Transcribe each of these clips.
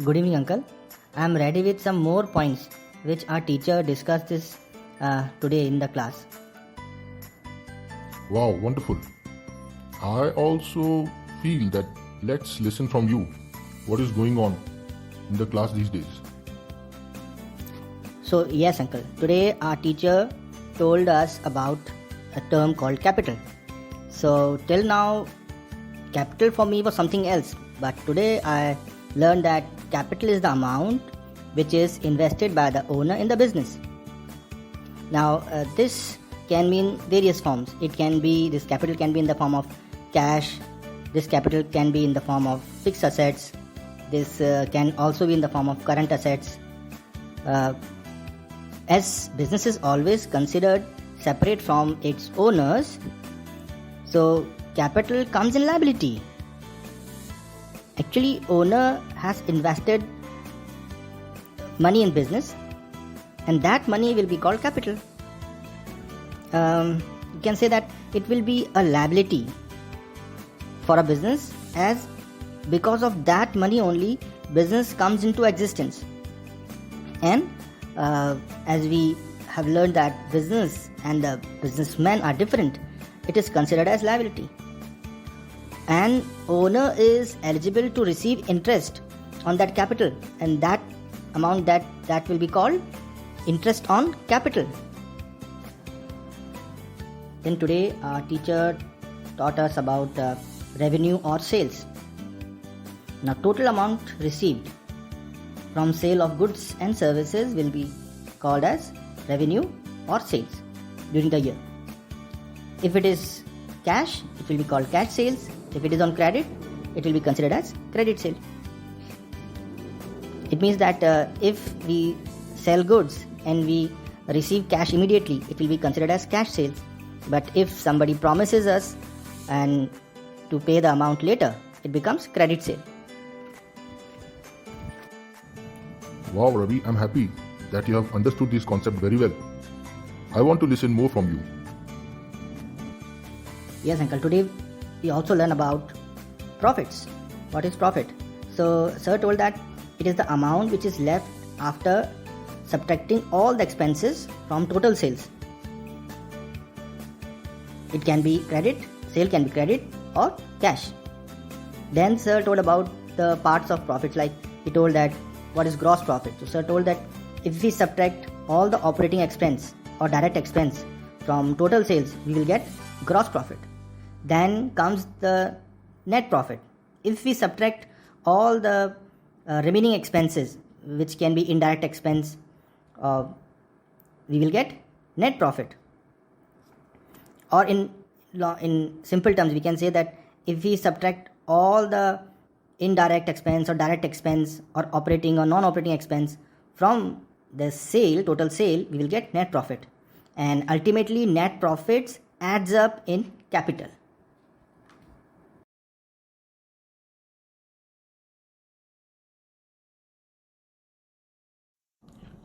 Good evening, uncle. I am ready with some more points which our teacher discussed this today in the class. Wow, wonderful. I also feel that let's listen from you. What is going on in the class these days? So, yes, uncle. Today our teacher told us about a term called capital. So, till now, capital for me was something else. But today I learned that capital is the amount which is invested by the owner in the business. Now, this can mean various forms. This capital can be in the form of cash. This capital can be in the form of fixed assets. This can also be in the form of current assets. As business is always considered separate from its owners, so capital comes in liability. Actually, owner has invested money in business, and that money will be called capital. You can say that it will be a liability for a business, as because of that money only business comes into existence. And as we have learned that business and the businessmen are different, it is considered as liability. And owner is eligible to receive interest on that capital, and that amount that will be called interest on capital. Then today our teacher taught us about revenue or sales. Now, total amount received from sale of goods and services will be called as revenue or sales during the year. If it is cash, it will be called cash sales. If it is on credit, it will be considered as credit sale. It means that if we sell goods and we receive cash immediately, it will be considered as cash sales. But if somebody promises us and to pay the amount later, it becomes credit sale. Wow, Ravi, I'm happy that you have understood this concept very well. I want to listen more from you. Yes, uncle. Today we also learn about profits. What is profit? So, sir told that it is the amount which is left after subtracting all the expenses from total sales. It can be credit, sale can be credit or cash. Then sir told about the parts of profits, like he told that what is gross profit. So sir told that if we subtract all the operating expense or direct expense from total sales, we will get gross profit. Then comes the net profit. If we subtract all the remaining expenses, which can be indirect expense, we will get net profit. Or in simple terms, we can say that if we subtract all the indirect expense or direct expense or operating or non-operating expense from the sale, total sale, we will get net profit. And ultimately, net profits adds up in capital.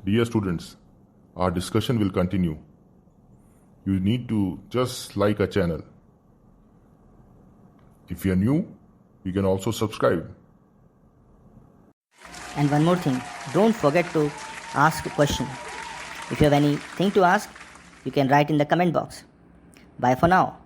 Dear students, our discussion will continue. You need to just like a channel. If you are new, you can also subscribe. And one more thing, don't forget to ask a question. If you have anything to ask, you can write in the comment box. Bye for now.